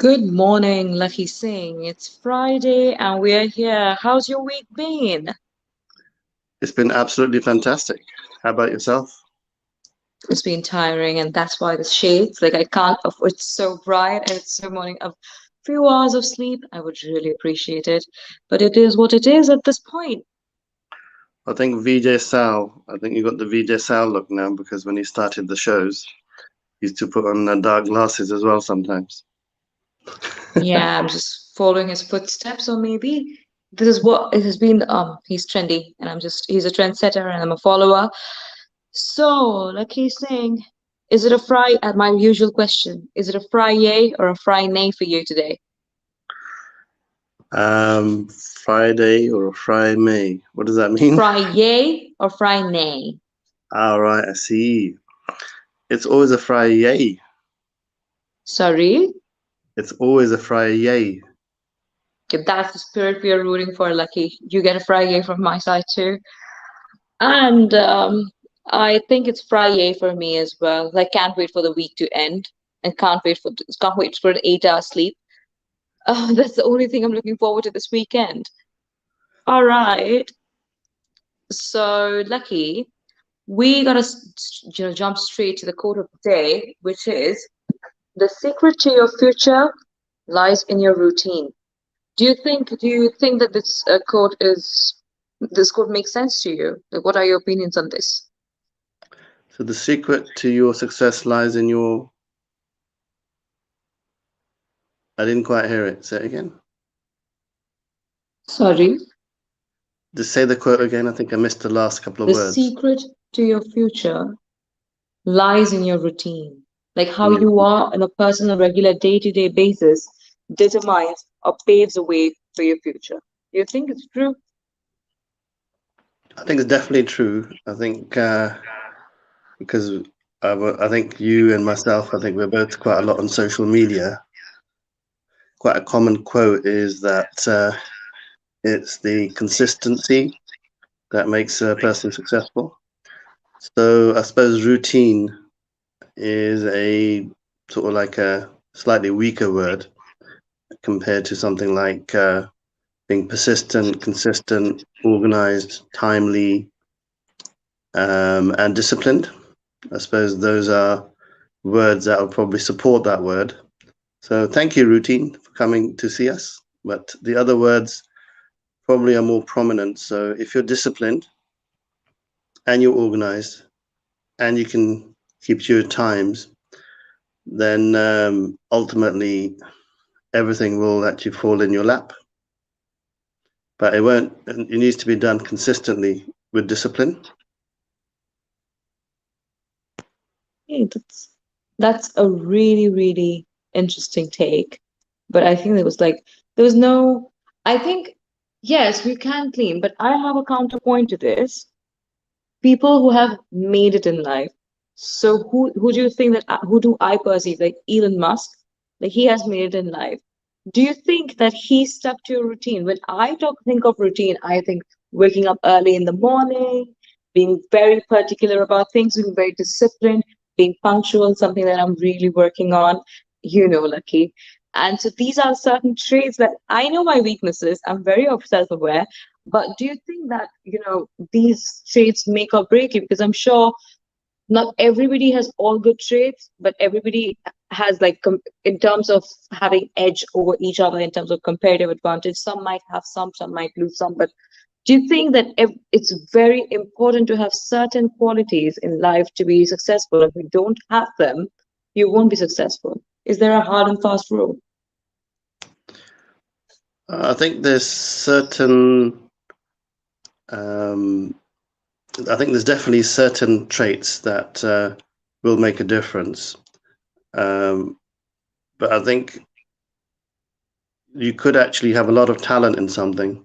Good morning, Lakhi Singh. It's Friday and we're here. How's your week been? It's been absolutely fantastic. How about yourself? It's been tiring, and that's why the shades, like I can't afford, it's so bright and it's so morning. A few hours of sleep, I would really appreciate it. But it is what it is at this point. I think VJ Sal, I think you got the VJ Sal look now because when he started the shows, he used to put on dark glasses as well sometimes. Yeah, I'm just following his footsteps, or maybe this is what it has been. He's trendy, and he's a trendsetter, and I'm a follower. So, Lakhi Singh, is it a fry? At my usual question, is it a fry yay or a fry nay for you today? Friday or Friday May. What does that mean? Fry yay or fry nay? All right, I see. It's always a Friday. Sorry? It's always a Friday. Okay, that's the spirit we are rooting for, Lucky. You get a fry yay from my side too. And I think it's fry yay for me as well. I can't wait for the week to end and can't wait for an 8 hour sleep. That's the only thing I'm looking forward to this weekend. All right. So, Lucky, we gotta jump straight to the quote of the day, which is the secret to your future lies in your routine. Do you think that this quote makes sense to you? Like, what are your opinions on this? So the secret to your success lies in your. I didn't quite hear it. Say it again. Sorry. Just say the quote again. I think I missed the last couple of The words. secret to your future lies in your routine. Like how you Mm. are in a personal, regular, day-to-day basis determines or paves the way for your future. Do you think it's true? I think it's definitely true. I think because I think you and myself, I think we're both quite a lot on social media. Quite a common quote is that it's the consistency that makes a person successful. So I suppose routine is a sort of like a slightly weaker word compared to something like being persistent, consistent, organized, timely, and disciplined. I suppose those are words that will probably support that word. So thank you, routine, for coming to see us. But the other words probably are more prominent. So if you're disciplined and you're organized and you can keep to your times, then ultimately everything will actually fall in your lap. But it won't, it needs to be done consistently with discipline. Hey, that's a really, really interesting take. But I think there was no I think yes, we can clean, but I have a counterpoint to this. People who have made it in life. So who do you think that who do I perceive like Elon Musk? Like he has made it in life. Do you think that he stuck to a routine? When I think of routine, I think waking up early in the morning, being very particular about things, being very disciplined, being punctual, something that I'm really working on, Lucky. And so these are certain traits that I know my weaknesses. I'm very self-aware. But do you think that, these traits make or break you? Because I'm sure not everybody has all good traits, but everybody has like in terms of having edge over each other in terms of comparative advantage. Some might have some might lose some. But do you think that it's very important to have certain qualities in life to be successful? If you don't have them, you won't be successful. Is there a hard and fast rule? I think there's certain, um, I think there's definitely certain traits that will make a difference. But I think you could actually have a lot of talent in something,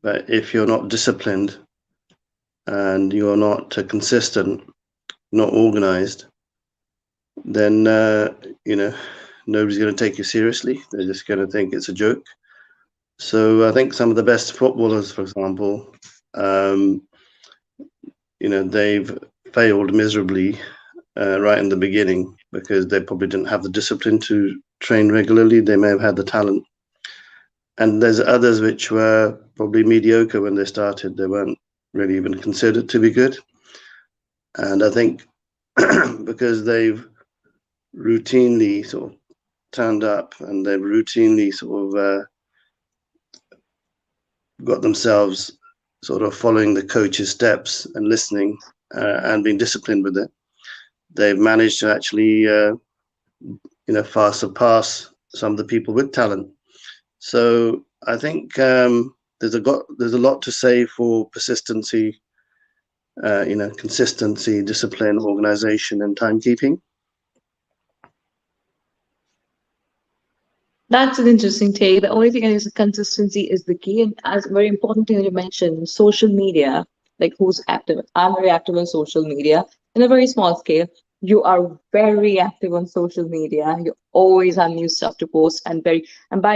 but if you're not disciplined and you're not consistent, not organized, then nobody's going to take you seriously. They're just going to think it's a joke. So I think some of the best footballers, for example, they've failed miserably right in the beginning because they probably didn't have the discipline to trained regularly, they may have had the talent. And there's others which were probably mediocre when they started. They weren't really even considered to be good. And I think because they've routinely sort of turned up and they've routinely sort of got themselves sort of following the coach's steps and listening and being disciplined with it, they've managed to actually, far surpass some of the people with talent. So I think there's a lot to say for persistency, consistency, discipline, organization, and timekeeping. That's an interesting take. The only thing I use consistency is the key, and as a very important thing that you mentioned, social media, like who's active. I'm very active on social media in a very small scale. You are very active on social media. You always have new stuff to post and by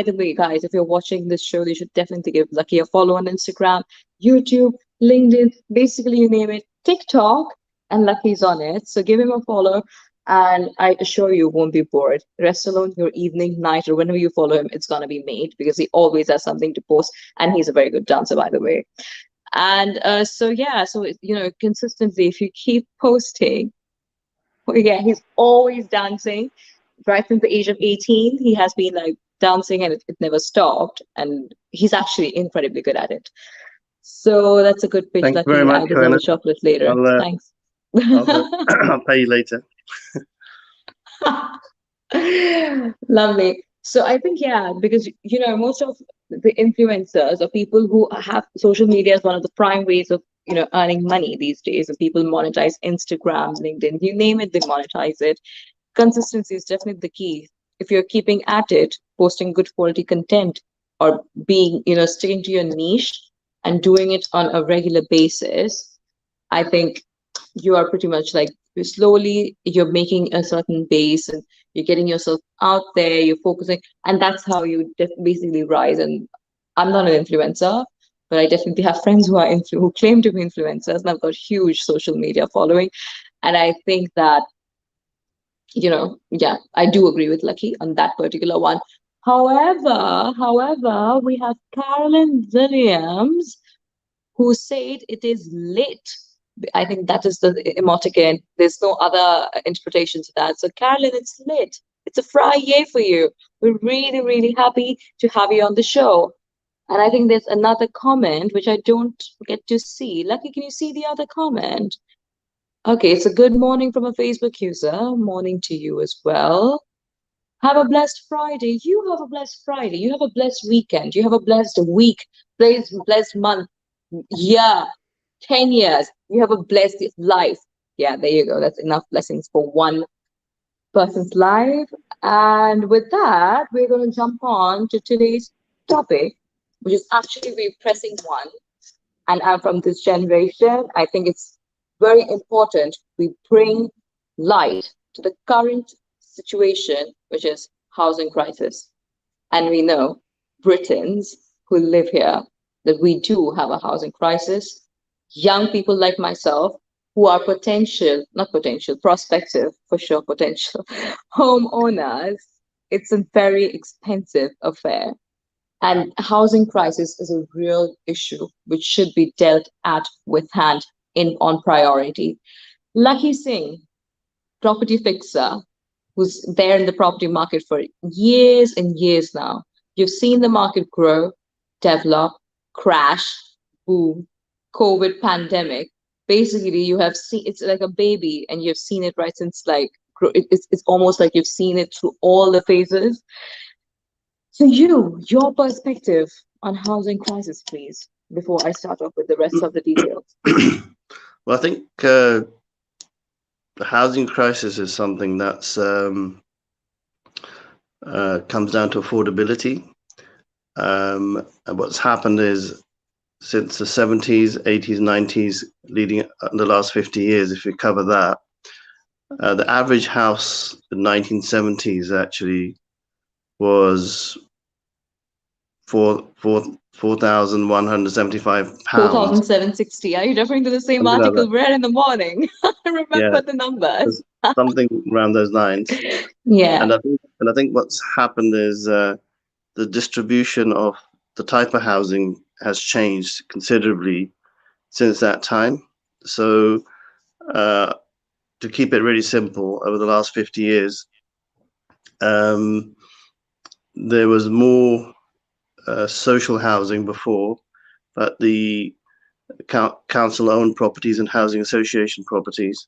the way, guys, if you're watching this show, you should definitely give Lucky a follow on Instagram, YouTube, LinkedIn, basically you name it, TikTok, and Lucky's on it. So give him a follow. And I assure you won't be bored. Rest alone your evening, night, or whenever you follow him, it's gonna be made because he always has something to post, and he's a very good dancer, by the way. And so yeah, so consistently, if you keep posting, yeah, he's always dancing. Right since the age of 18, he has been like dancing, and it never stopped. And he's actually incredibly good at it. So that's a good pitch, Thank you very Lucky. much, I deserve Joanna. a chocolate later. Thanks. I'll pay you later. Lovely. So I think, yeah, because most of the influencers or people who have social media as one of the prime ways of earning money these days, and people monetize Instagram, LinkedIn, you name it, they monetize it. Consistency is definitely the key. If you're keeping at it, posting good quality content, or being, sticking to your niche and doing it on a regular basis, I think you are pretty much like slowly you're making a certain base, and you're getting yourself out there, you're focusing, and that's how you basically rise. And I'm not an influencer, but I definitely have friends who are who claim to be influencers, and I've got huge social media following. And I think that, yeah, I do agree with Lucky on that particular one. However, we have Carolyn Williams who said it is lit. I think that is the emoticon. There's no other interpretation to that. So, Carolyn, it's lit. It's a Friday for you. We're really, really happy to have you on the show. And I think there's another comment which I don't get to see. Lucky, can you see the other comment? Okay, it's a good morning from a Facebook user. Morning to you as well. Have a blessed Friday. You have a blessed Friday. You have a blessed weekend. You have a blessed week, blessed month, year, 10 years. You have a blessed life. Yeah, there you go. That's enough blessings for one person's life. And with that, we're going to jump on to today's topic, which is actually a very pressing one. And I'm from this generation. I think it's very important we bring light to the current situation, which is housing crisis. And we know Britons who live here that we do have a housing crisis. Young people like myself who are prospective, for sure, potential homeowners. It's a very expensive affair. And housing crisis is a real issue which should be dealt at with hand on priority. Lakhi Singh, property fixer, who's there in the property market for years and years now. You've seen the market grow, develop, crash, boom, COVID pandemic. Basically, you have seen it's like a baby, and you've seen it right since it's almost like you've seen it through all the phases. So your perspective on housing crisis, please, before I start off with the rest of the details. Well, I think the housing crisis is something that's comes down to affordability. And what's happened is since the 70s, 80s, 90s, leading the last 50 years, if you cover that, the average house in the 1970s actually was £4,175. 4,760. Are you referring to the same article read in the morning? I remember the numbers. something around those lines. Yeah. And I think what's happened is the distribution of the type of housing has changed considerably since that time. So uh, to keep it really simple, over the last 50 years, um, there was more social housing before, but the council-owned properties and housing association properties,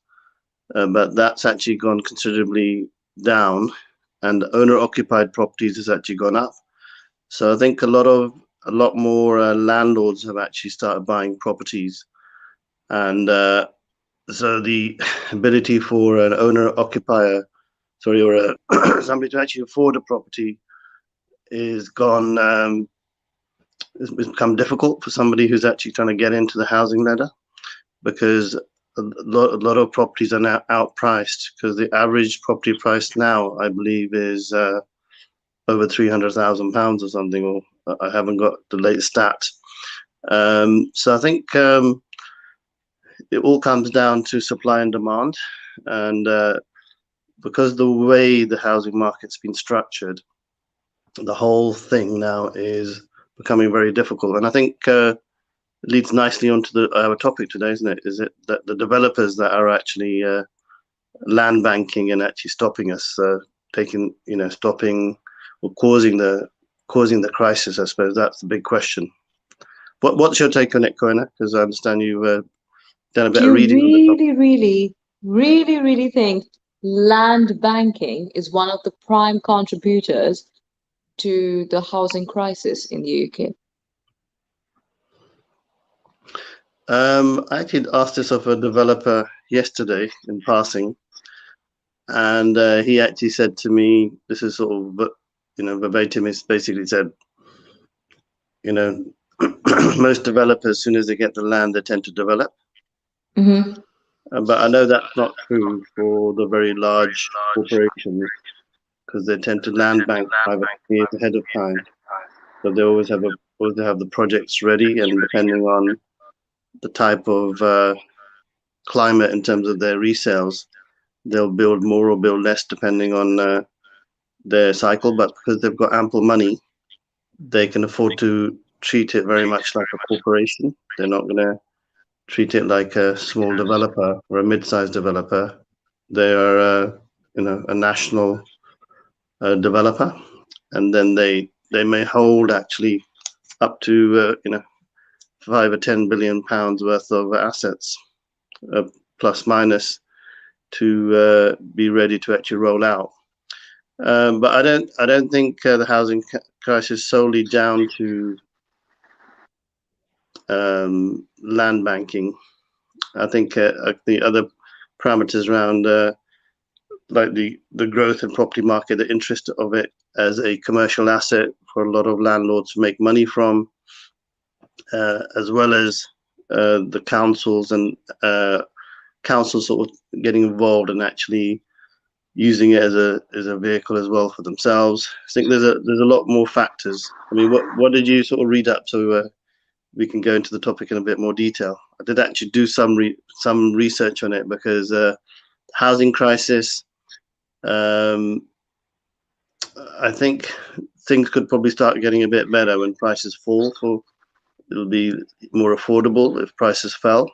but that's actually gone considerably down, and owner-occupied properties has actually gone up. So I think a lot more landlords have actually started buying properties, and so the ability for an owner-occupier, sorry, or somebody to actually afford a property is gone. It's become difficult for somebody who's actually trying to get into the housing ladder, because a lot of properties are now outpriced, because the average property price now, I believe, is over £300,000 or something, or I haven't got the latest stat. So I think it all comes down to supply and demand, and because the way the housing market's been structured, the whole thing now is becoming very difficult. And I think it leads nicely onto our topic today, isn't it? Is it that the developers that are actually land banking and actually stopping us, stopping or causing the crisis? I suppose that's the big question. What's your take on it, Koina? Because I understand you've done a bit of You reading on the topic. really, really, really, really think land banking is one of the prime contributors to the housing crisis in the UK? I actually asked this of a developer yesterday in passing, and he actually said to me, "This is sort of, verbatim. Is basically said, you know, most developers, as soon as they get the land, they tend to develop. Mm-hmm. But I know that's not true for the very large corporations, because they tend to land bank 5 years ahead of time. So they always have the projects ready, and depending on the type of climate in terms of their resales, they'll build more or build less depending on their cycle. But because they've got ample money, they can afford to treat it very much like a corporation. They're not going to treat it like a small developer or a mid-sized developer. They are, a national developer, and then they may hold actually up to £5 or £10 billion worth of assets, uh, plus minus, to be ready to actually roll out. But I don't think the housing crisis is solely down to land banking. I think the other parameters around, like the growth in property market, the interest of it as a commercial asset for a lot of landlords to make money from, as well as the councils and councils sort of getting involved and actually using it as a vehicle as well for themselves. I think there's a lot more factors. I mean, what did you sort of read up, so we can go into the topic in a bit more detail? I did actually do some research on it, because housing crisis. Um, I think things could probably start getting a bit better when prices fall. It'll be more affordable if prices fell.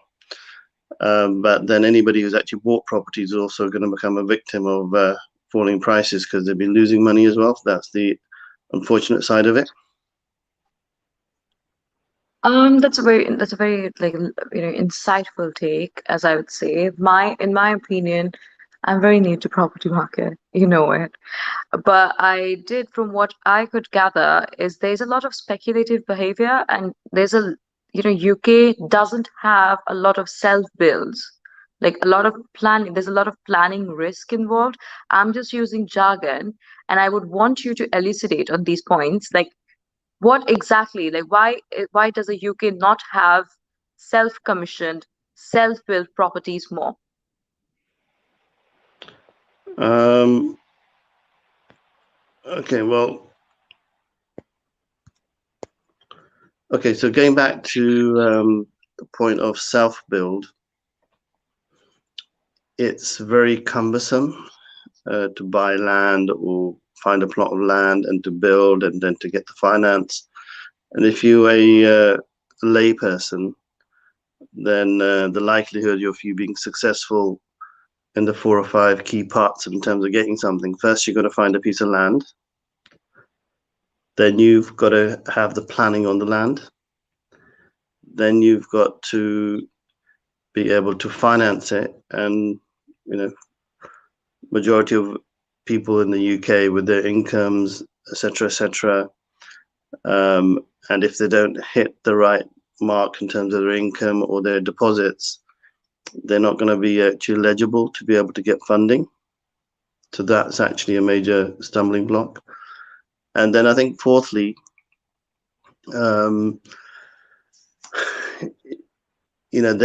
But then anybody who's actually bought properties is also going to become a victim of falling prices, because they'll be losing money as well. That's the unfortunate side of it. That's a very insightful take, as I would say. In my opinion, I'm very new to property market. You know it. But I did, from what I could gather, is there's a lot of speculative behavior, and UK doesn't have a lot of self builds, like a lot of planning. There's a lot of planning risk involved. I'm just using jargon, and I would want you to elucidate on these points. Like, what exactly, like, why does the UK not have self-commissioned, self-built properties more? Um, okay, well, okay, so going back to the point of self build, it's very cumbersome to buy land or find a plot of land and to build and then to get the finance. And if you're a lay person, then the likelihood of you being successful in the 4 or 5 key parts in terms of getting something, first you've got to find a piece of land, then you've got to have the planning on the land, then you've got to be able to finance it. And majority of people in the UK with their incomes, etc., and if they don't hit the right mark in terms of their income or their deposits, they're not going to be actually eligible to be able to get funding. So that's actually a major stumbling block. And then I think fourthly, they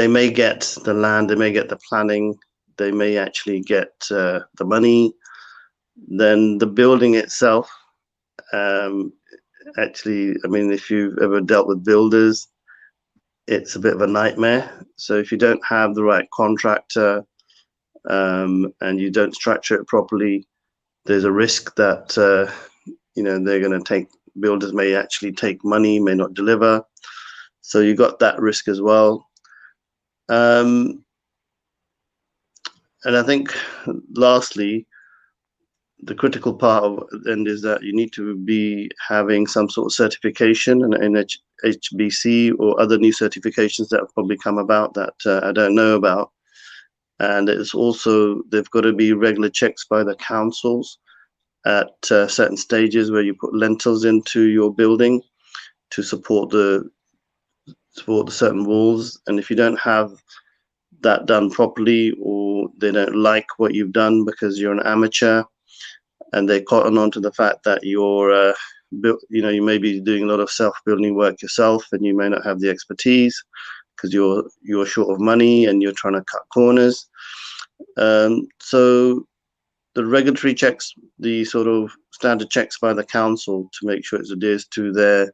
may get the land, they may get the planning, they may actually get the money. Then the building itself, actually, I mean, if you've ever dealt with builders, it's a bit of a nightmare. So if you don't have the right contractor and you don't structure it properly, there's a risk that they're going to take, builders may actually take money, may not deliver. So you got that risk as well. And I think lastly, the critical part of then is that you need to be having some sort of certification and HBC or other new certifications that have probably come about that I don't know about. And it's also, they've got to be regular checks by the councils at certain stages where you put lentils into your building to support the certain walls. And if you don't have that done properly, or they don't like what you've done because you're an amateur, and they cotton on to the fact that you're you may be doing a lot of self-building work yourself, and you may not have the expertise because you're short of money and you're trying to cut corners. So the regulatory checks, the sort of standard checks by the council to make sure it adheres to their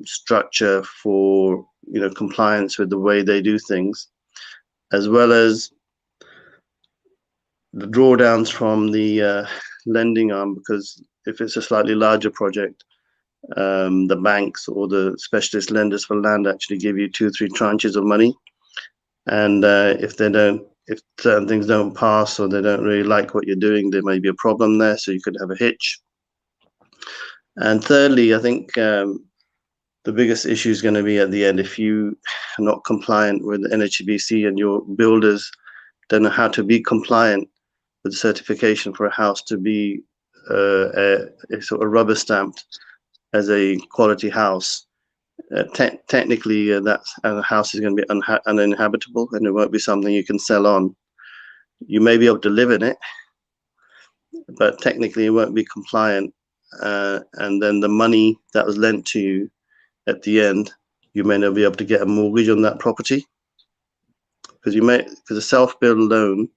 structure for compliance with the way they do things, as well as the drawdowns from the lending arm, because if it's a slightly larger project, the banks or the specialist lenders for land actually give you 2-3 tranches of money, and if certain things don't pass or they don't really like what you're doing, there may be a problem there, so you could have a hitch. And thirdly, I think the biggest issue is going to be at the end, if you are not compliant with NHBC and your builders don't know how to be compliant with certification for a house to be a sort of rubber stamped as a quality house. Technically, that house is going to be uninhabitable, and it won't be something you can sell on. You may be able to live in it, but technically it won't be compliant. And then the money that was lent to you at the end, you may not be able to get a mortgage on that property, because a self-build loan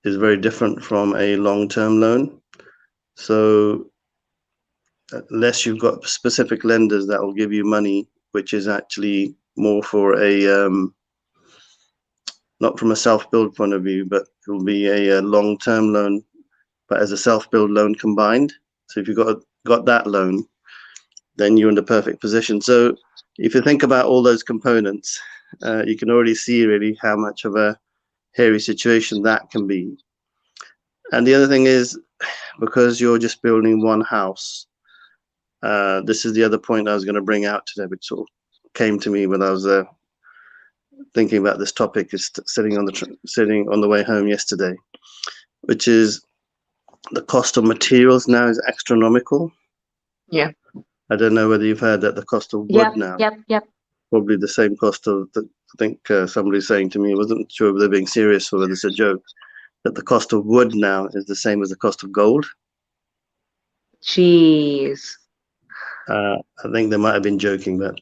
is very different from a long-term loan. So unless you've got specific lenders that will give you money, which is actually more for a not from a self-build point of view, but it will be a long-term loan, but as a self-build loan combined. So if you've got that loan, then you're in the perfect position. So if you think about all those components, you can already see really how much of a hairy situation that can be. And the other thing is, because you're just building one house, this is the other point I was going to bring out today, which sort of came to me when I was thinking about this topic, is sitting on the way home yesterday, which is the cost of materials now is astronomical. Yeah. I don't know whether you've heard that the cost of wood now. Yep. Probably the same cost of, I think somebody's saying to me, I wasn't sure if they're being serious or whether it's a joke, that the cost of wood now is the same as the cost of gold. Jeez. I think they might have been joking, but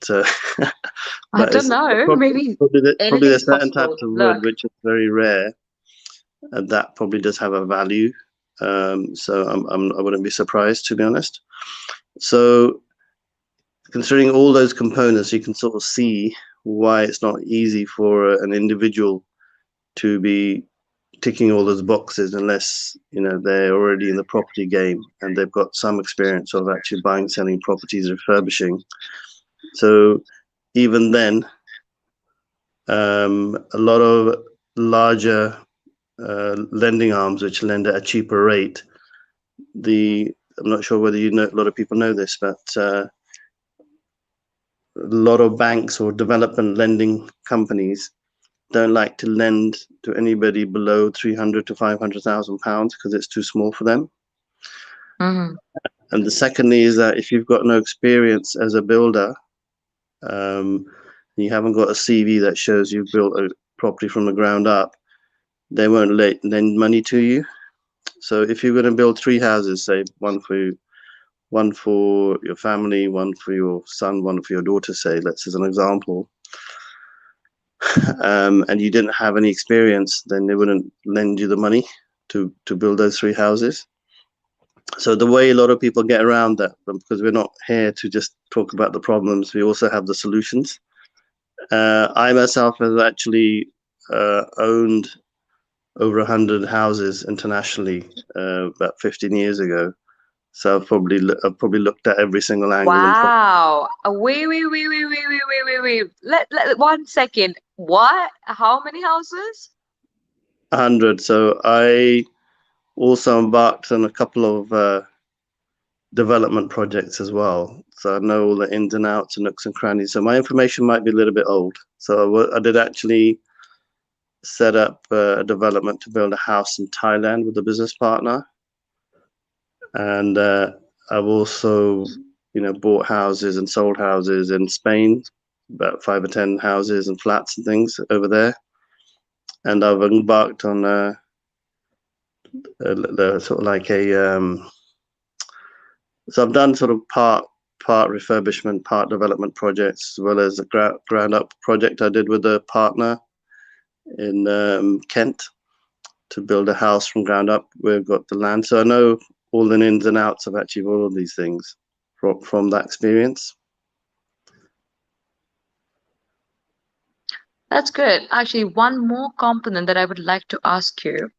I don't know. Maybe probably there's certain possible. types of wood which is very rare, and that probably does have a value. So I wouldn't be surprised, to be honest. So considering all those components, you can sort of see why it's not easy for an individual to be ticking all those boxes unless they're already in the property game and they've got some experience of actually buying, selling properties, refurbishing. So even then, a lot of larger lending arms which lend at a cheaper rate. I'm not sure whether a lot of people know this, but a lot of banks or development lending companies don't like to lend to anybody below 300 to 500,000 pounds because it's too small for them. Mm-hmm. And the secondly is that if you've got no experience as a builder, you haven't got a CV that shows you've built a property from the ground up, they won't lend money to you. So if you're going to build 3 houses, say one for your family, one for your son, one for your daughter, say, let's as an example, and you didn't have any experience, then they wouldn't lend you the money to build those 3 houses. So the way a lot of people get around that, because we're not here to just talk about the problems, we also have the solutions. I myself have actually owned over 100 houses internationally about 15 years ago. So I've probably looked at every single angle and Wow. Wait. Let 1 second. What? How many houses? 100. So I also embarked on a couple of development projects as well. So I know all the ins and outs and nooks and crannies. So my information might be a little bit old. So I did actually set up a development to build a house in Thailand with a business partner. And I've also, bought houses and sold houses in Spain, about 5 or 10 houses and flats and things over there. And I've embarked on sort of like so I've done sort of part refurbishment, part development projects, as well as a ground up project I did with a partner in Kent to build a house from ground up. We've got the land, so I know all the ins and outs of actually all of these things from that experience. That's good. Actually, one more component that I would like to ask you.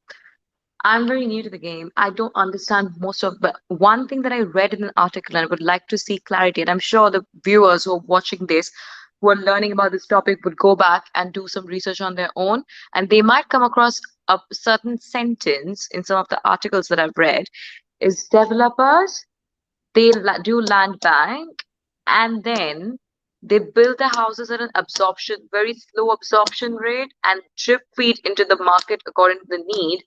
I'm very new to the game. I don't understand most of, but one thing that I read in an article and I would like to see clarity, and I'm sure the viewers who are watching this, who are learning about this topic, would go back and do some research on their own, and they might come across a certain sentence in some of the articles that I've read, is developers, they do land bank, and then they build the houses at an very slow absorption rate and drip feed into the market according to the need,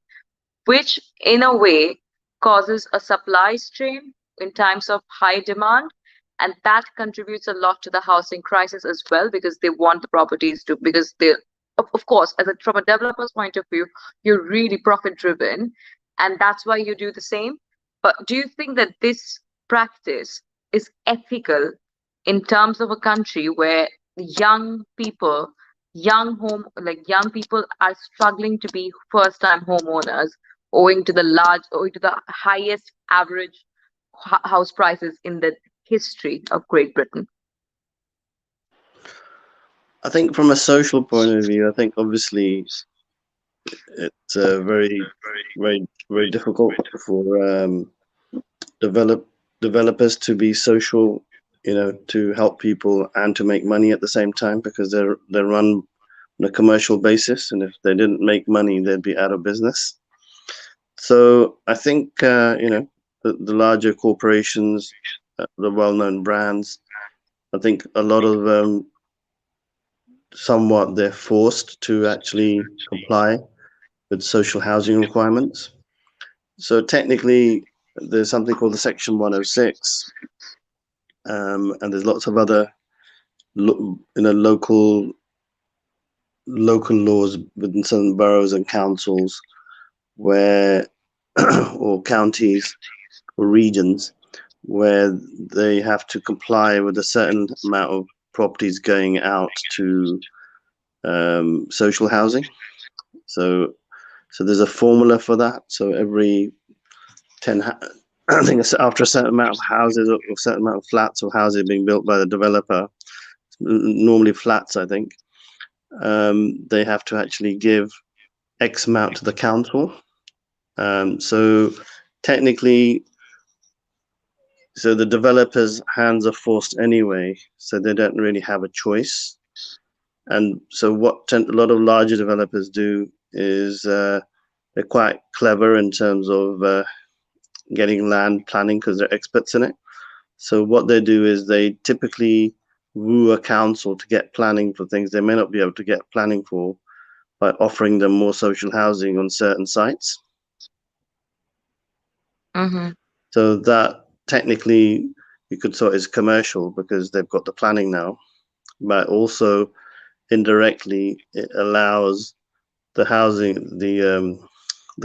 which in a way causes a supply strain in times of high demand. And that contributes a lot to the housing crisis as well, because they want the properties to, because they, of course, from a developer's point of view, you're really profit driven, and that's why you do the same. But do you think that this practice is ethical in terms of a country where young people, young people are struggling to be first time homeowners, owing to the highest average house prices in the history of Great Britain? I think from a social point of view, I think obviously it's very difficult for developers to be social, to help people and to make money at the same time, because they're run on a commercial basis, and if they didn't make money, they'd be out of business. So I think the larger corporations, the well-known brands, I think a lot of them, somewhat, they're forced to actually comply with social housing requirements. So technically, there's something called the Section 106, and there's lots of other local laws within certain boroughs and councils where or counties or regions where they have to comply with a certain amount of properties going out to social housing. So there's a formula for that. So every 10, I think it's after a certain amount of houses or a certain amount of flats or houses being built by the developer, normally flats, I think, they have to actually give X amount to the council. So technically, so the developers' hands are forced anyway, so they don't really have a choice. And so what a lot of larger developers do is they're quite clever in terms of getting land planning because they're experts in it. So what they do is they typically woo a council to get planning for things they may not be able to get planning for by offering them more social housing on certain sites. Mm-hmm. So that technically you could sort as commercial because they've got the planning now, but also indirectly it allows the housing, the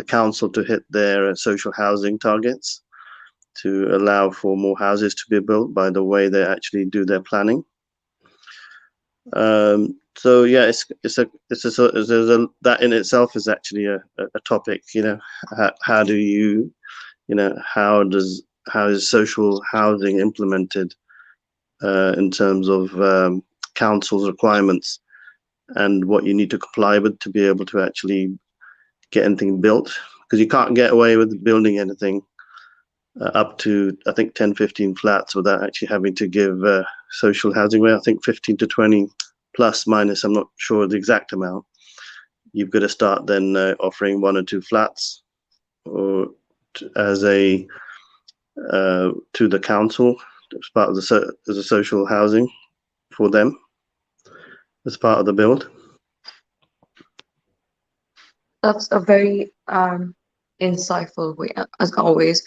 council to hit their social housing targets to allow for more houses to be built by the way they actually do their planning. So yeah, that in itself is actually a topic. How do you, how is social housing implemented in terms of council's requirements and what you need to comply with to be able to actually get anything built? Because you can't get away with building anything up to, I think, 10, 15 flats without actually having to give social housing away. I think 15 to 20 plus minus, I'm not sure the exact amount. You've got to start then offering 1 or 2 flats or as a to the council as part of as a social housing for them as part of the build. That's a very insightful way, as always.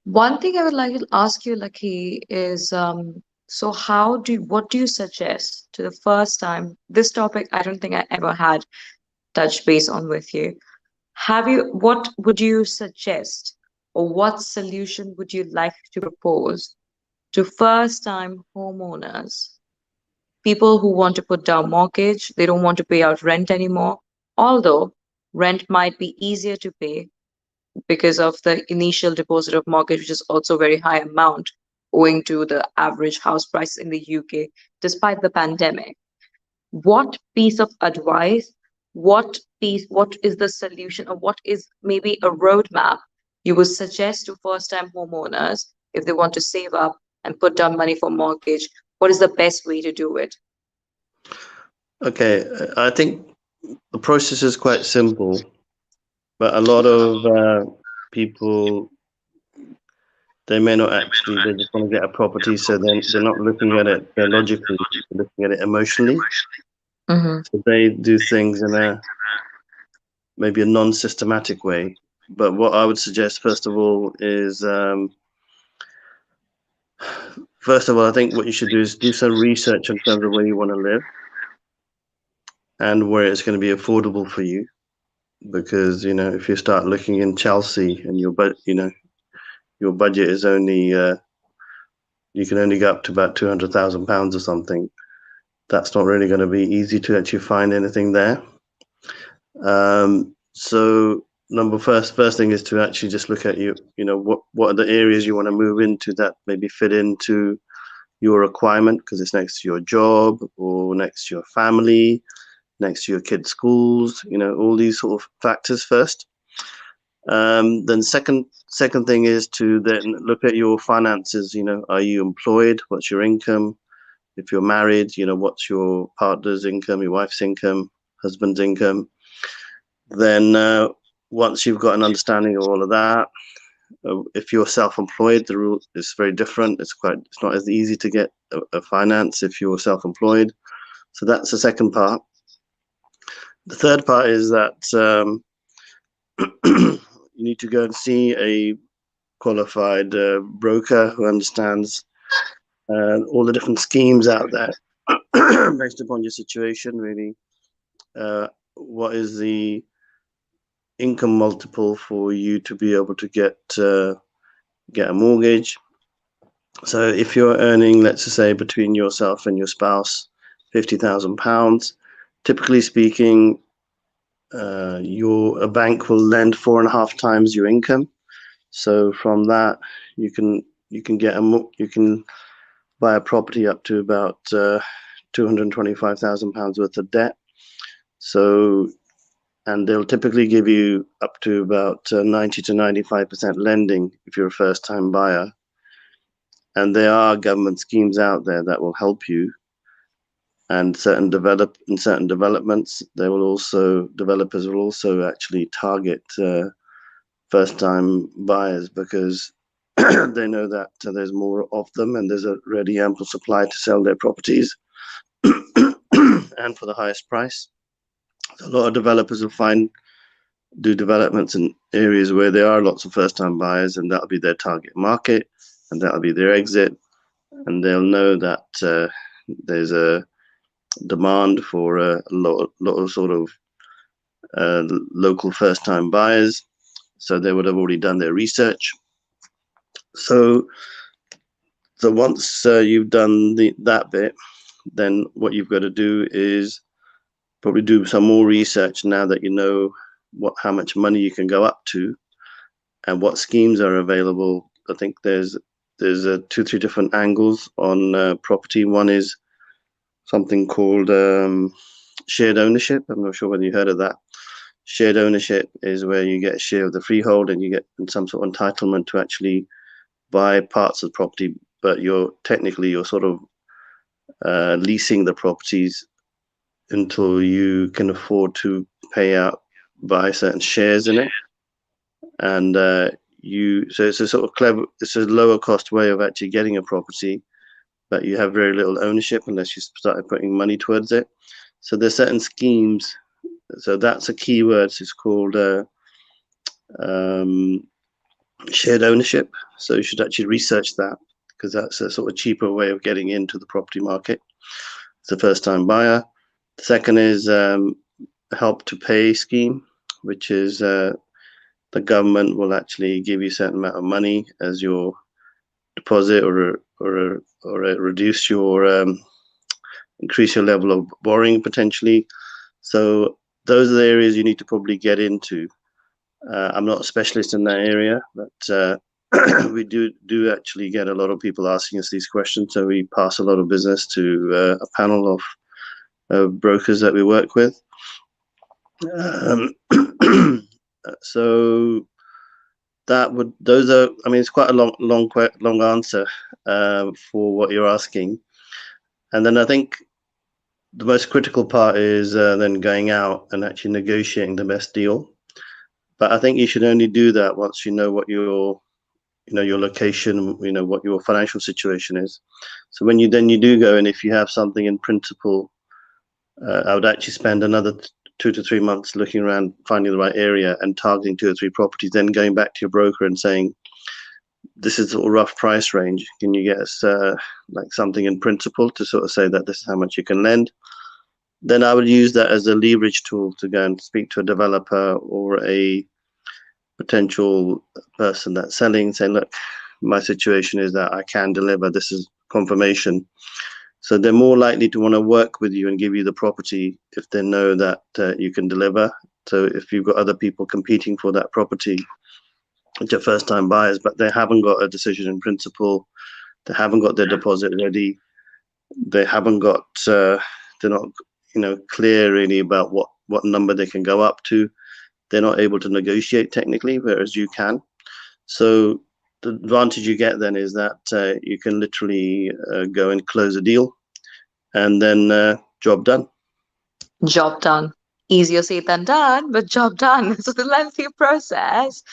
One thing I would like to ask you, Lakhi, is so what do you suggest to the first time? This topic, I don't think I ever had touch base on with you. What would you suggest, or what solution would you like to propose to first time homeowners, people who want to put down mortgage, they don't want to pay out rent anymore, although rent might be easier to pay because of the initial deposit of mortgage, which is also a very high amount owing to the average house price in the UK, despite the pandemic. What piece of advice, what is the solution, or what is maybe a roadmap you would suggest to first-time homeowners if they want to save up and put down money for mortgage? What is the best way to do it? Okay, I think the process is quite simple, but a lot of people, they may not actually, they just want to get a property, so then they're not looking at it logically, they're looking at it emotionally. Mm-hmm. So they do things in maybe a non-systematic way. But what I would suggest, first of all, is I think what you should do is do some research in terms of where you want to live and where it's going to be affordable for you. Because if you start looking in Chelsea and your budget is only you can only go up to about £200,000 or something, that's not really going to be easy to actually find anything there. So first thing is to actually just look at what are the areas you want to move into that maybe fit into your requirement because it's next to your job or next to your family, next to your kids' schools, all these sort of factors first. Then second thing is to then look at your finances. Are you employed? What's your income? If you're married, what's your partner's income, your wife's income, husband's income? Then once you've got an understanding of all of that, if you're self-employed, the rule is very different. It's not as easy to get a finance if you're self-employed. So that's the second part. The third part is that you need to go and see a qualified broker who understands all the different schemes out there based upon your situation, really. What is the income multiple for you to be able to get a mortgage? So if you're earning, let's say, between yourself and your spouse, £50,000, typically speaking, a bank will lend 4.5 times your income. So from that, you can buy a property up to about £225,000 worth of debt. So and they'll typically give you up to about 90 to 95% lending if you're a first-time buyer. And there are government schemes out there that will help you. And certain developments, developers will also actually target first-time buyers because they know that there's more of them and there's a ready ample supply to sell their properties and for the highest price. So a lot of developers will do developments in areas where there are lots of first-time buyers, and that'll be their target market, and that'll be their exit, and they'll know that there's a demand for a lot of sort of local first-time buyers. So they would have already done their research. So once you've done that bit, then what you've got to do is probably do some more research now that you know how much money you can go up to and what schemes are available. I think there's 2-3 different angles on property. One is something called shared ownership. I'm not sure whether you heard of that. Shared ownership is where you get a share of the freehold and you get some sort of entitlement to actually buy parts of the property, but you're sort of leasing the properties until you can afford to buy certain shares in it. And so it's a sort of it's a lower cost way of actually getting a property, but you have very little ownership unless you started putting money towards it. So there's certain schemes. So that's a keyword. It's called shared ownership. So you should actually research that because that's a sort of cheaper way of getting into the property market. It's a first-time buyer. The second is help to pay scheme, which is the government will actually give you a certain amount of money as your deposit or reduce your increase your level of borrowing potentially. So those are the areas you need to probably get into. I'm not a specialist in that area, but we do actually get a lot of people asking us these questions. So we pass a lot of business to a panel of brokers that we work with. So it's quite a long answer for what you're asking. And then I think the most critical part is then going out and actually negotiating the best deal. But I think you should only do that once you know what your location, what your financial situation is. So when you do go, and if you have something in principle, I would actually spend another 2 to 3 months looking around, finding the right area and targeting 2 or 3 properties, then going back to your broker and saying, this is a rough price range. Can you get us like something in principle to sort of say that this is how much you can lend? Then I would use that as a leverage tool to go and speak to a developer or a potential person that's selling, saying, look, my situation is that I can deliver. This is confirmation. So they're more likely to want to work with you and give you the property if they know that you can deliver. So if you've got other people competing for that property, which are first-time buyers, but they haven't got a decision in principle, they haven't got their deposit ready, they haven't got, they're not, clear really about what number they can go up to. They're not able to negotiate technically, whereas you can. So the advantage you get then is that you can literally go and close a deal, and then job done. Job done. Easier said than done, but job done. It's a lengthy process.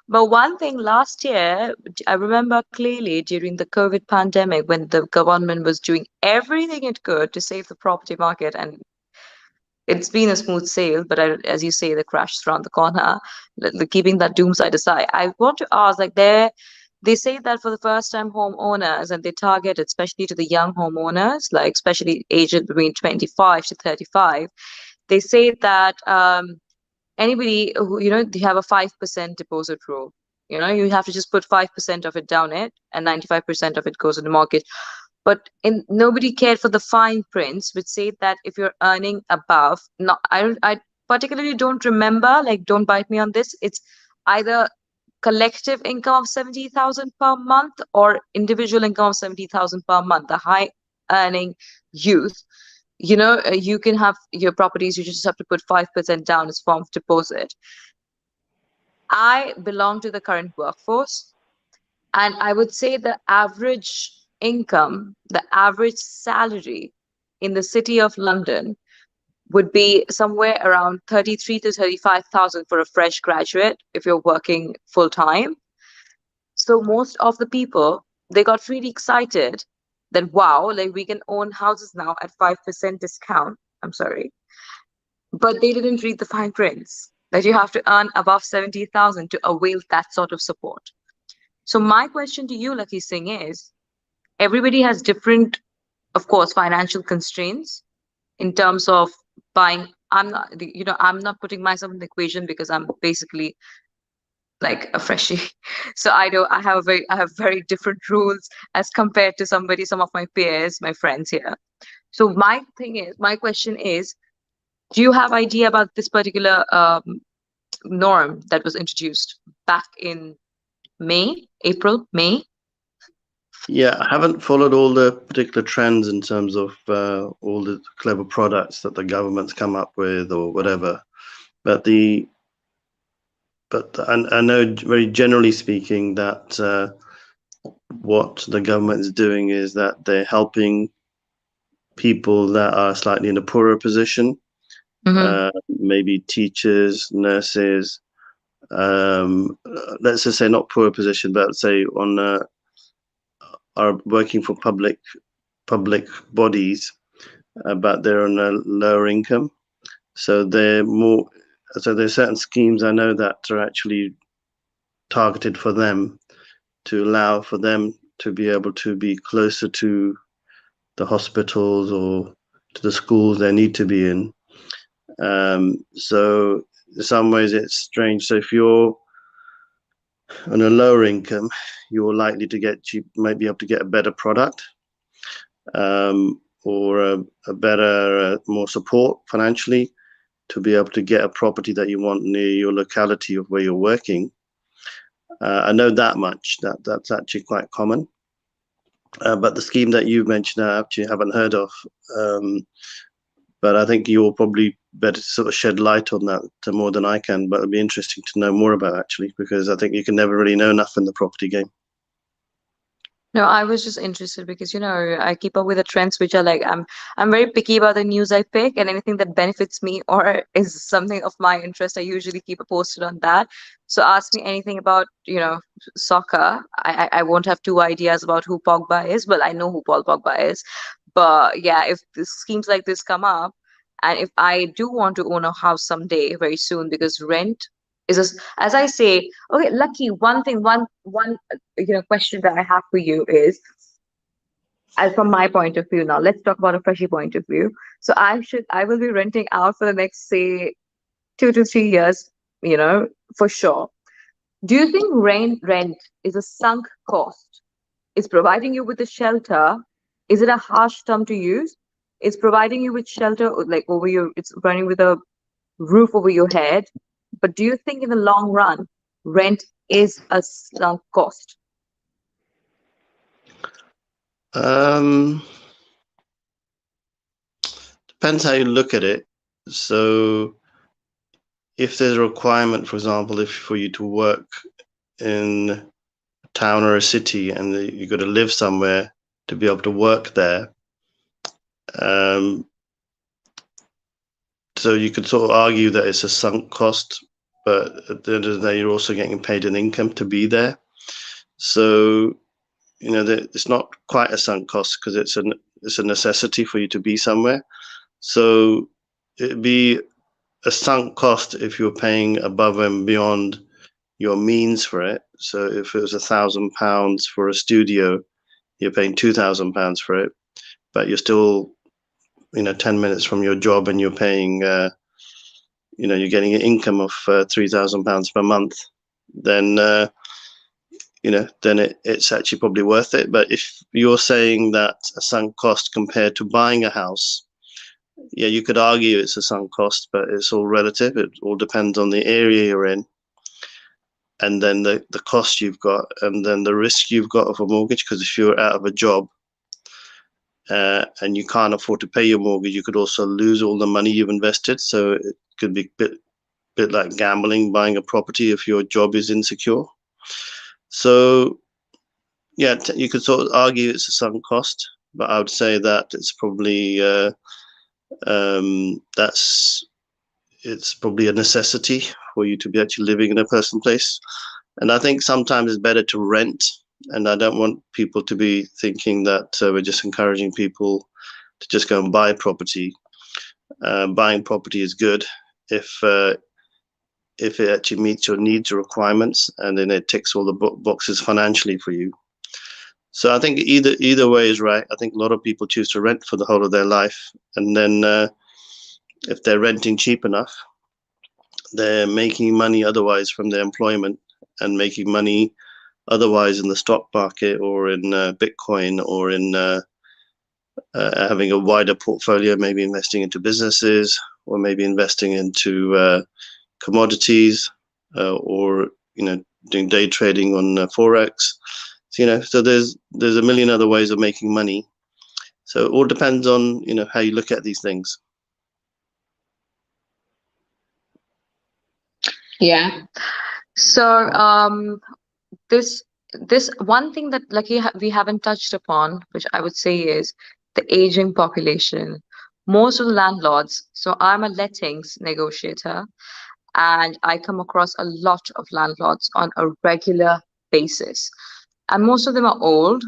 But one thing last year, I remember clearly during the COVID pandemic when the government was doing everything it could to save the property market, and it's been a smooth sail, but as you say, the crash is around the corner. Keeping that doomside aside, I want to ask, like, they say that for the first-time homeowners, and they target it especially to the young homeowners, like especially aged between 25 to 35. They say that anybody who, they have a 5% deposit rule. You have to just put 5% of it down and 95% of it goes in the mortgage. But nobody cared for the fine prints, which say that if you're earning above, not I particularly don't remember, like, don't bite me on this. It's either collective income of 70,000 per month or individual income of 70,000 per month. The high earning youth, you can have your properties, you just have to put 5% down as form of deposit. I belong to the current workforce, and I would say the average income, the average salary in the city of London would be somewhere around 33 to 35,000 for a fresh graduate if you're working full time. So most of the people, they got really excited that wow, like we can own houses now at 5% discount. I'm sorry. But they didn't read the fine prints that you have to earn above 70,000 to avail that sort of support. So my question to you, Lakhi Singh, is everybody has different, of course, financial constraints in terms of buying. I'm not putting myself in the equation because I'm basically like a freshie. So I have very different rules as compared to some of my peers, my friends here. So my question is, do you have idea about this particular norm that was introduced back in May? Yeah, I haven't followed all the particular trends in terms of all the clever products that the government's come up with or whatever. But I know very generally speaking that what the government is doing is that they're helping people that are slightly in a poorer position, Mm-hmm. maybe teachers, nurses. Let's just say not poor position, but say on are working for public bodies, but they're on a lower income, so they're more. So there's certain schemes I know that are actually targeted for them to allow for them to be able to be closer to the hospitals or to the schools they need to be in. So in some ways it's strange. So if you're on a lower income, you're likely to you might be able to get a better product, or a better, more support financially to be able to get a property that you want near your locality of where you're working. I know that much, that's actually quite common. But the scheme that you mentioned, I actually haven't heard of. But I think you're probably better to sort of shed light on that more than I can. But it'd be interesting to know more about actually, because I think you can never really know enough in the property game. No, I was just interested because I keep up with the trends which are like I'm very picky about the news I pick, and anything that benefits me or is something of my interest, I usually keep it posted on that. So ask me anything about, soccer. I won't have two ideas about who Pogba is. Well, I know who Paul Pogba is. But yeah, if schemes like this come up, and if I do want to own a house someday very soon, because rent is as I say, okay, Lucky, one question that I have for you is, as from my point of view now, let's talk about a freshie point of view. So I will be renting out for the next, say, 2 to 3 years, for sure. Do you think rent is a sunk cost? Is providing you with a shelter, is it a harsh term to use? Is providing you with shelter, like it's running with a roof over your head. But do you think in the long run, rent is a sunk cost? Um, Depends how you look at it. So if there's a requirement, for example, if for you to work in a town or a city and you've got to live somewhere to be able to work there, so you could sort of argue that it's a sunk cost, but at the end of the day, you're also getting paid an income to be there. So it's not quite a sunk cost because it's a necessity for you to be somewhere. So it'd be a sunk cost if you're paying above and beyond your means for it. So if it was £1,000 for a studio, you're paying £2,000 for it, but you're still 10 minutes from your job and you're paying you're getting an income of £3,000 per month, then it's actually probably worth it. But if you're saying that a sunk cost compared to buying a house, yeah, you could argue it's a sunk cost, but it's all relative. It all depends on the area you're in, and then the cost you've got, and then the risk you've got of a mortgage. Because if you're out of a job, and you can't afford to pay your mortgage, you could also lose all the money you've invested. So it could be a bit like gambling, buying a property if your job is insecure. So yeah, you could sort of argue it's a sunk cost, but I would say that it's probably it's probably a necessity for you to be actually living in a personal place. And I think sometimes it's better to rent. And I don't want people to be thinking that we're just encouraging people to just go and buy property. Buying property is good if it actually meets your needs or requirements, and then it ticks all the boxes financially for you. So I think either way is right. I think a lot of people choose to rent for the whole of their life, and then if they're renting cheap enough, they're making money otherwise from their employment and making money otherwise in the stock market or in Bitcoin or in having a wider portfolio, maybe investing into businesses or maybe investing into commodities or doing day trading on forex. So there's a million other ways of making money. So it all depends on how you look at these things. Yeah. So this one thing that we haven't touched upon, which I would say is the aging population. Most of the landlords, so I'm a lettings negotiator, and I come across a lot of landlords on a regular basis. And most of them are old.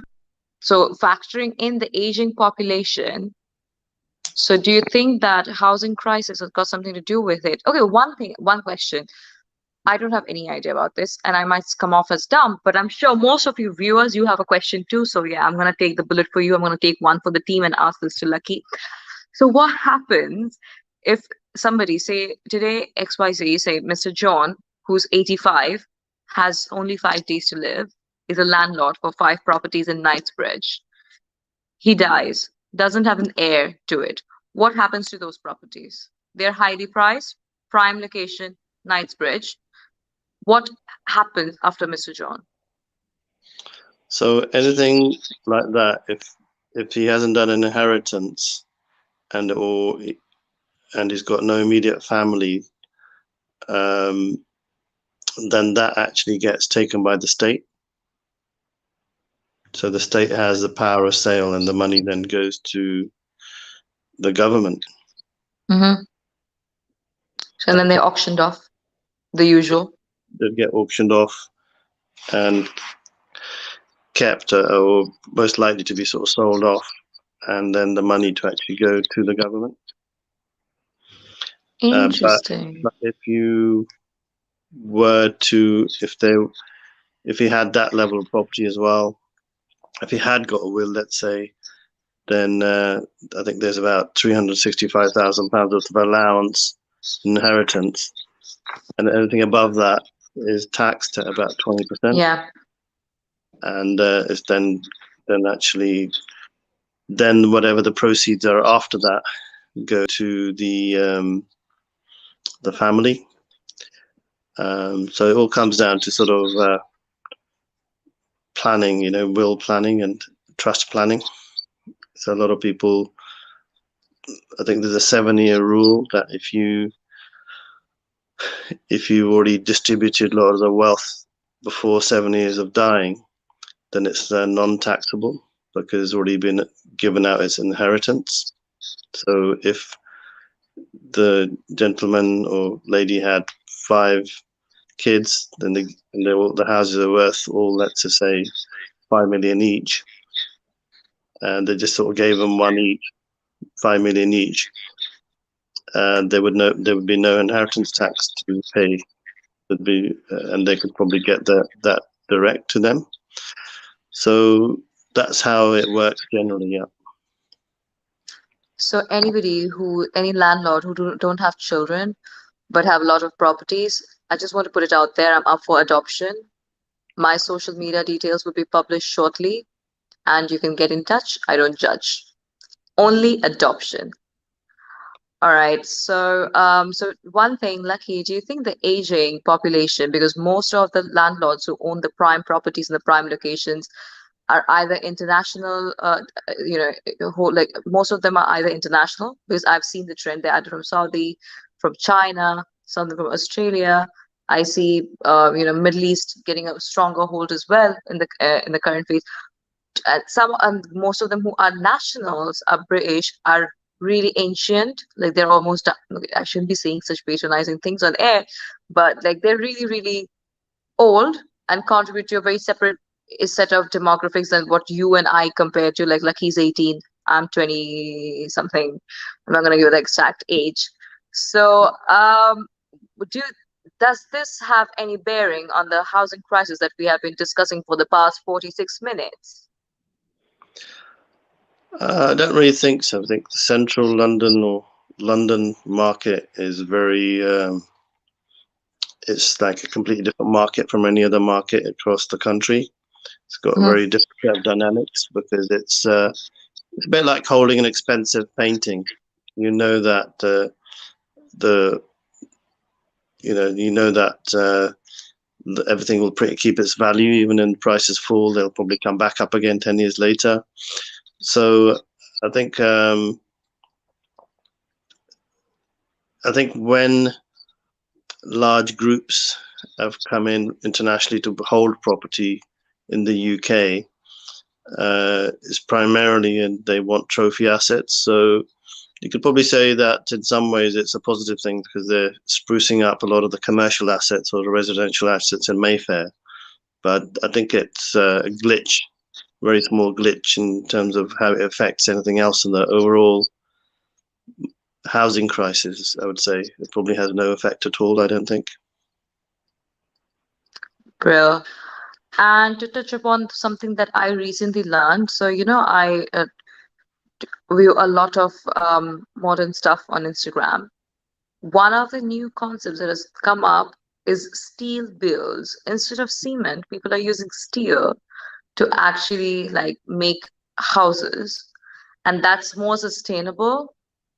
So factoring in the aging population, so do you think that housing crisis has got something to do with it? Okay, one question. I don't have any idea about this, and I might come off as dumb, but I'm sure most of you viewers, you have a question too. So yeah, I'm gonna take the bullet for you. I'm gonna take one for the team and ask this to Lucky. So what happens if somebody, say today XYZ, say Mr. John, who's 85, has only 5 days to live, is a landlord for 5 properties in Knightsbridge. He dies, doesn't have an heir to it. What happens to those properties? They're highly priced, prime location, Knightsbridge. What happens after Mr. John? So anything like that, if he hasn't done an inheritance and he's got no immediate family, then that actually gets taken by the state. So the state has the power of sale, and the money then goes to the government. Mm-hmm. And then they auctioned off, the usual. They get auctioned off and kept, or most likely to be sort of sold off, and then the money to actually go to the government. Interesting. But if you were to, if he had that level of property as well, if he had got a will, let's say, then I think there's about £365,000 worth of allowance, inheritance, and anything above that is taxed at about 20%. Yeah. And it's then actually then whatever the proceeds are after that go to the family. So it all comes down to sort of planning, will planning and trust planning. So a lot of people, I think there's a 7-year rule that if you already distributed a lot of the wealth before 7 years of dying, then it's non-taxable because it's already been given out as inheritance. So if the gentleman or lady had 5 kids, then the houses are worth all, let's just say, 5 million each, and they just sort of gave them one each, 5 million each. There would be no inheritance tax to pay. And they could probably get that direct to them. So that's how it works generally. Yeah. So any landlord who don't have children but have a lot of properties, I just want to put it out there, I'm up for adoption. My social media details will be published shortly, and you can get in touch. I don't judge. Only adoption. All right. So one thing, Lucky, do you think the aging population, because most of the landlords who own the prime properties in the prime locations are either international, like most of them are either international, because I've seen the trend. They're either from Saudi, from China, some of them from Australia. I see, Middle East getting a stronger hold as well in the current phase. Most of them who are nationals are British, are really ancient. Like they're almost, I shouldn't be saying such patronizing things on air, but like they're really, really old and contribute to a very separate set of demographics than what you and I compare to. Like Lucky's 18, I'm 20 something. I'm not gonna give the exact age. So, do does this have any bearing on the housing crisis that we have been discussing for the past 46 minutes? I don't really think so. I think the central London or London market is very, it's like a completely different market from any other market across the country. It's got a Mhm. very different set of dynamics because it's a bit like holding an expensive painting. You know that the you know that everything will keep its value even when prices fall. They'll probably come back up again 10 years later. So I think when large groups have come in internationally to hold property in the UK, it's primarily and they want trophy assets. So you could probably say that in some ways it's a positive thing because they're sprucing up a lot of the commercial assets or the residential assets in Mayfair. But I think it's a glitch, very small glitch in terms of how it affects anything else in the overall housing crisis. I would say it probably has no effect at all, I don't think. Brill. And to touch upon something that I recently learned, so I view a lot of modern stuff on Instagram. One of the new concepts that has come up is steel builds. Instead of cement, people are using steel to actually like make houses, and that's more sustainable,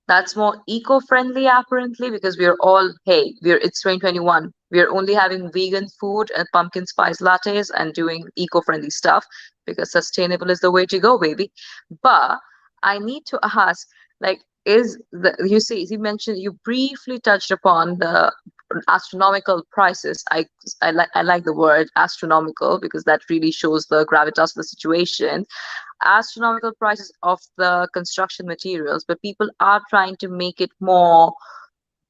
that's more eco-friendly apparently, because it's 2021, we're only having vegan food and pumpkin spice lattes and doing eco-friendly stuff because sustainable is the way to go, baby. But I need to ask, like, is the you mentioned, you briefly touched upon the astronomical prices. I like the word astronomical because that really shows the gravitas of the situation. Astronomical prices of the construction materials, but people are trying to make it more,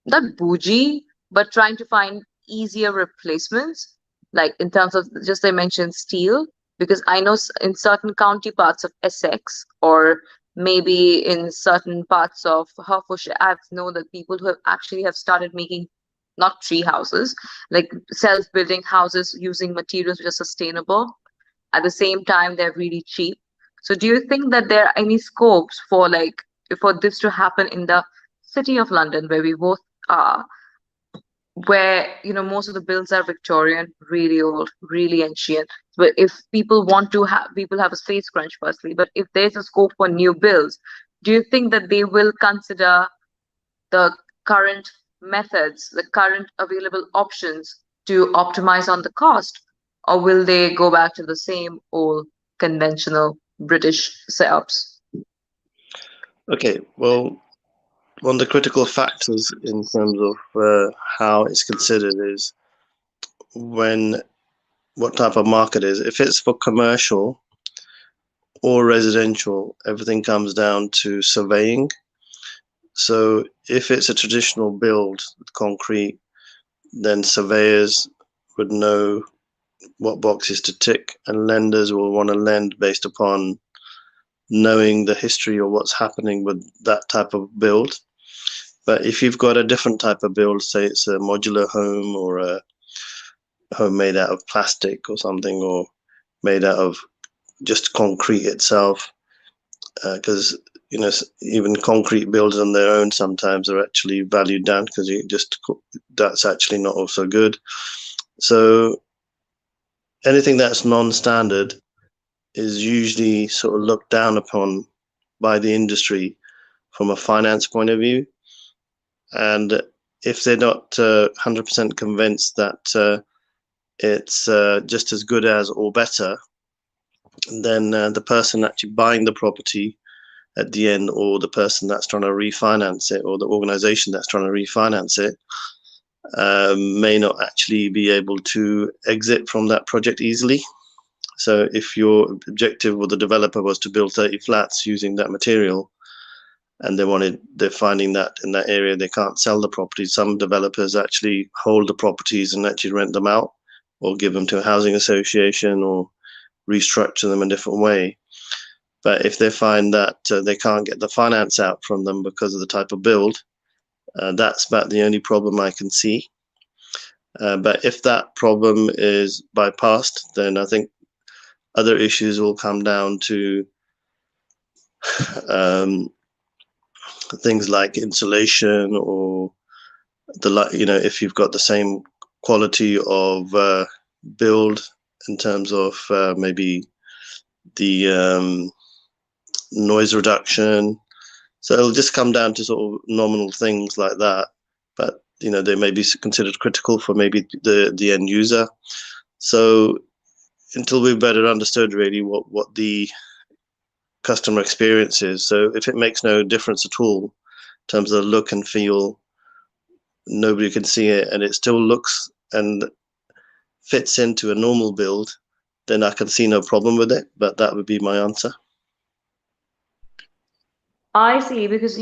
not bougie, but trying to find easier replacements, like in terms of, just I mentioned steel, because I know in certain county parts of Essex, or maybe in certain parts of Hertfordshire, I've known that people who have started making not tree houses, like self-building houses using materials which are sustainable. At the same time, they're really cheap. So do you think that there are any scopes for this to happen in the city of London, where we both are, where most of the builds are Victorian, really old, really ancient. But if people have a space crunch firstly, but if there's a scope for new builds, do you think that they will consider the current methods, the current available options to optimize on the cost? Or will they go back to the same old conventional British setups? Okay, well, one of the critical factors in terms of how it's considered is when what type of market is. If it's for commercial or residential, everything comes down to surveying. So if it's a traditional build with concrete, then surveyors would know what boxes to tick, and lenders will want to lend based upon knowing the history or what's happening with that type of build. But if you've got a different type of build, say it's a modular home or a home made out of plastic or something, or made out of just concrete itself, because even concrete builds on their own sometimes are actually valued down because that's actually not also good. So anything that's non-standard is usually sort of looked down upon by the industry from a finance point of view. And if they're not 100% convinced that it's just as good as or better, then the person actually buying the property at the end, or the person that's trying to refinance it, or the organization that's trying to refinance it, may not actually be able to exit from that project easily. So if your objective with the developer was to build 30 flats using that material, and they're finding that in that area they can't sell the properties, some developers actually hold the properties and actually rent them out, or give them to a housing association, or restructure them in a different way. But if they find that they can't get the finance out from them because of the type of build, that's about the only problem I can see. But if that problem is bypassed, then I think other issues will come down to um, things like insulation, or if you've got the same quality of build in terms of maybe the noise reduction. So it'll just come down to sort of nominal things like that, but they may be considered critical for maybe the end user. So until we've better understood really what the customer experience is, so if it makes no difference at all in terms of the look and feel, nobody can see it, and it still looks and fits into a normal build, then I can see no problem with it. But that would be my answer. I see, because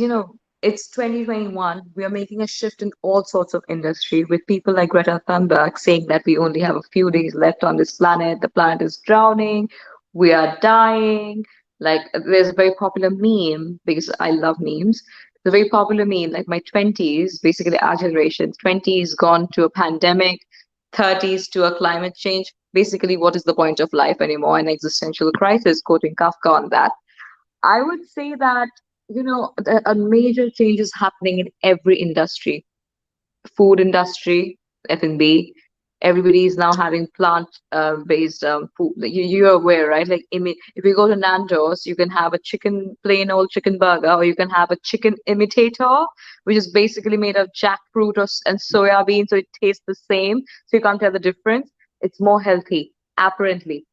it's 2021. We are making a shift in all sorts of industry, with people like Greta Thunberg saying that we only have a few days left on this planet. The planet is drowning. We are dying. Like, there's a very popular meme, because I love memes. The very popular meme, like my 20s, basically our generation, 20s gone to a pandemic, 30s to a climate change. Basically, what is the point of life anymore? An existential crisis, quoting Kafka on that. I would say that, a major change is happening in every industry. Food industry, F&B. Everybody is now having plant-based food. Like, you're aware, right? Like, if you go to Nando's, you can have a plain old chicken burger, or you can have a chicken imitator, which is basically made of jackfruit and soya bean, so it tastes the same. So you can't tell the difference. It's more healthy, apparently,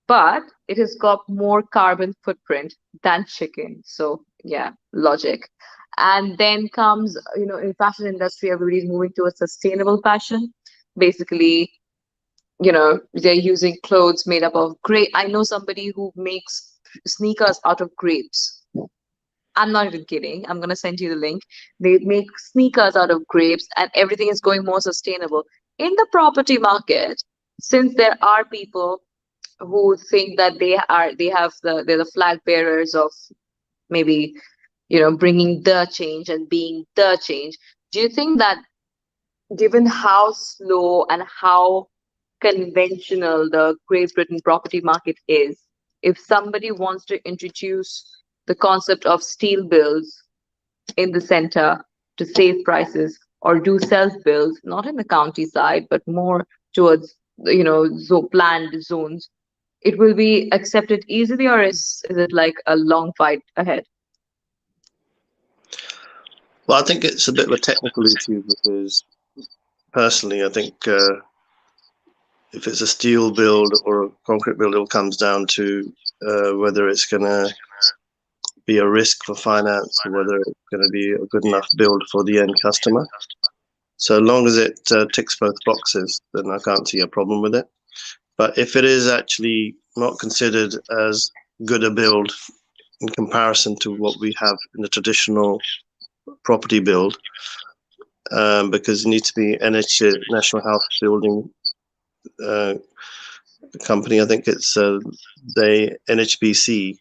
but it has got more carbon footprint than chicken. So yeah, logic. And then comes, in fashion industry, everybody's moving towards sustainable fashion. Basically, they're using clothes made up of grape. I know somebody who makes sneakers out of grapes. I'm not even kidding. I'm gonna send you the link. They make sneakers out of grapes, and everything is going more sustainable. In the property market, since there are people who think that they're the flag bearers of maybe bringing the change and being the change, do you think that, given how slow and how conventional the Great Britain property market is, if somebody wants to introduce the concept of steel builds in the center to save prices, or do self builds, not in the countryside but more towards planned zones, it will be accepted easily, or is it like a long fight ahead? Well, I think it's a bit of a technical issue, because personally I think if it's a steel build or a concrete build, it all comes down to whether it's going to be a risk for finance, or whether it's going to be a good enough build for the end customer. So long as it ticks both boxes, then I can't see a problem with it. But if it is actually not considered as good a build in comparison to what we have in the traditional property build, because it needs to be NH National House Building Company. I think it's NHBC.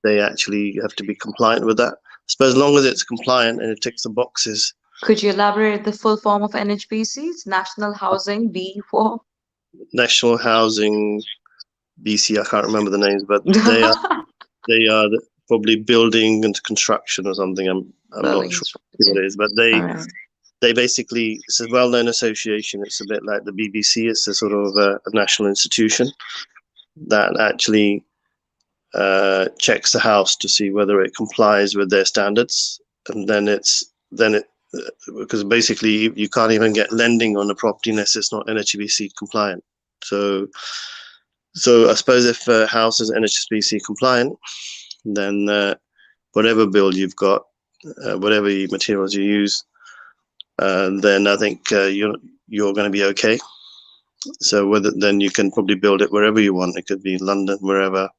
They actually have to be compliant with that. So as long as it's compliant and it ticks the boxes. Could you elaborate the full form of NHBC? It's National Housing B for National Housing BC. I can't remember the names, but they are probably building and construction or something. I'm not sure what it is, but they basically, it's a well-known association. It's a bit like the BBC. It's a sort of a national institution that actually checks the house to see whether it complies with their standards, and then because basically you can't even get lending on a property unless it's not NHBC compliant. So So I suppose if a house is NHSBC compliant, then whatever build you've got, whatever materials you use, then I think you're going to be okay. So then you can probably build it wherever you want. It could be London, wherever.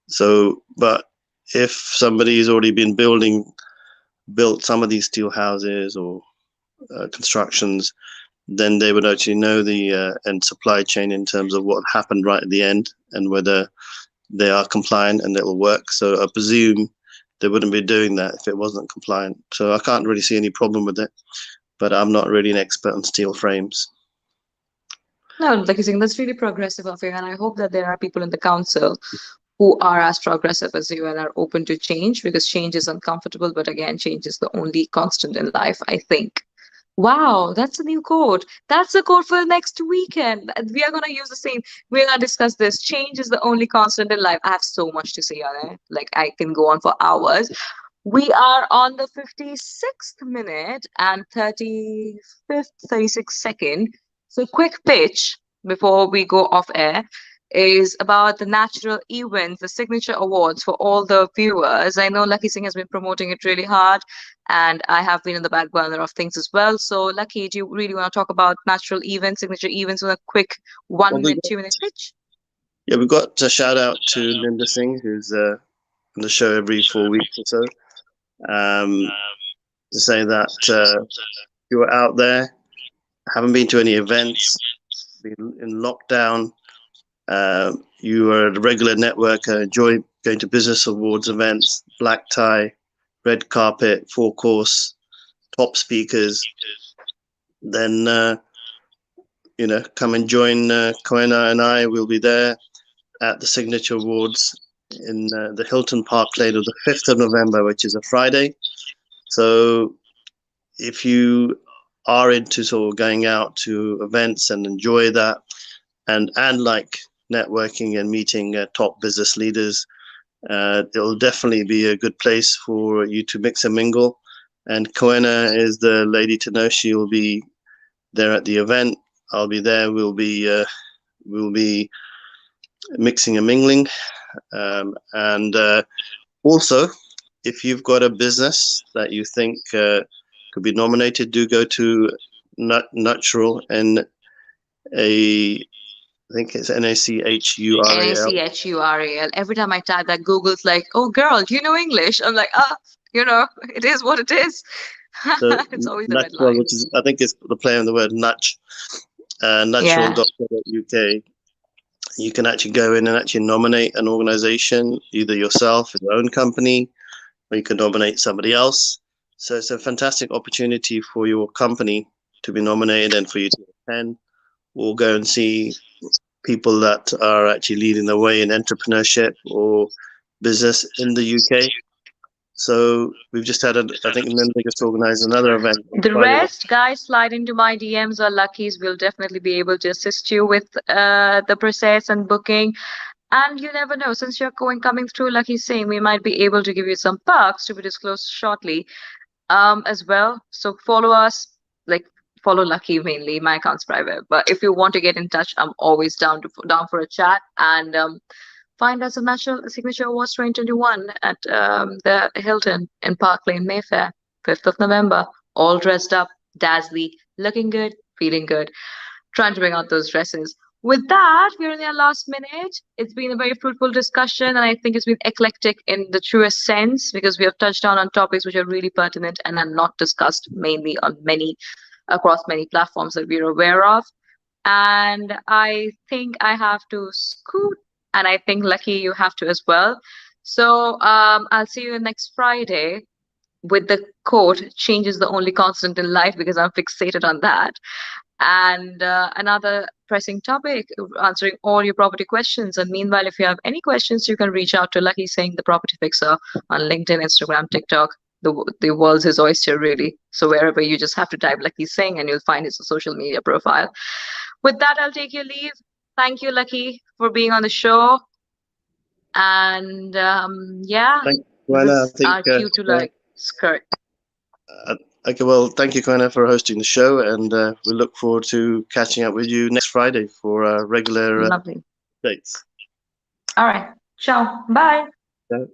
So, but if somebody's already been built some of these steel houses or constructions, then they would actually know the end supply chain in terms of what happened right at the end and whether they are compliant and it'll work. So I presume they wouldn't be doing that if it wasn't compliant. So I can't really see any problem with it, but I'm not really an expert on steel frames. No, like you're saying, that's really progressive of you, and I hope that there are people in the council who are as progressive as you and are open to change, because change is uncomfortable, but again, change is the only constant in life, I think. Wow, that's a new quote. That's the quote for next weekend. We are gonna use the same. We're gonna discuss this. Change is the only constant in life. I have so much to say on it. Like I can go on for hours. We are on the 56th minute and 35th, 36th second. So quick pitch before we go off air is about the natural events, the signature awards for all the viewers. I know Lakhi Singh has been promoting it really hard, and I have been in the back burner of things as well. So, Lakhi, do you really want to talk about natural events, signature events, with a quick Well, 1 minute, 2 minute pitch? yeah, we've got a shout out to Linda Singh, who's on the show every 4 weeks or so, to say that you are out there, haven't been to any events, been in lockdown, you are a regular networker, enjoy going to business awards events, black tie, red carpet, four course, top speakers, then come and join Koena and I. Will be there at the Signature Awards in the Hilton Park Lane on the 5th of November, which is a Friday. So if you are into sort of going out to events and enjoy that, and like networking and meeting top business leaders, it'll definitely be a good place for you to mix and mingle. And Koena is the lady to know. She'll be there at the event. I'll be there. We'll be mixing and mingling. And also, if you've got a business that you think could be nominated, do go to Natural, and I think it's NACHURAL. NACHURAL. Every time I type that, Google's like, "Oh, girl, do you know English?" I'm like, it is what it is. So It's always the red Natural, line. which is I think it's the play on the word nutch, Yeah. natural.co.uk. You can actually go in and actually nominate an organization, either yourself, your own company, or you can nominate somebody else. So it's a fantastic opportunity for your company to be nominated and for you to attend or go and see people that are actually leading the way in entrepreneurship or business in the UK. So we've just had, I think, Linda just organized another event on The Friday. rest, guys, slide into my DMs or Lucky's. We'll definitely be able to assist you with the process and booking. And you never know, since you're coming through Lucky Singh, we might be able to give you some perks to be disclosed shortly as well. So follow us, like follow Lucky mainly. My account's private, but if you want to get in touch, I'm always down for a chat. And find us a National Signature Awards 2021 at the Hilton in Park Lane, Mayfair, 5th of November. All dressed up, dazzly, looking good, feeling good, trying to bring out those dresses. With that, we're in our last minute. It's been a very fruitful discussion, and I think it's been eclectic in the truest sense, because we have touched on topics which are really pertinent and are not discussed mainly on across many platforms that we're aware of. And I think I have to scoot, and I think Lucky you have to as well. So I'll see you next Friday with the quote, "Change is the only constant in life," because I'm fixated on that. And another pressing topic, answering all your property questions. And meanwhile, if you have any questions, you can reach out to Lucky Singh, the property fixer, on LinkedIn, Instagram, TikTok. The world's his oyster, really. So wherever, you just have to type Lucky Singh and you'll find his social media profile. With that, I'll take your leave. Thank you, Lucky, for being on the show. And yeah, Thank you, Koena. I this think, our cue to like skirt. okay, well, thank you, Koena, for hosting the show, and we look forward to catching up with you next Friday for a regular Lovely. Thanks. All right. Ciao. Bye. Yeah.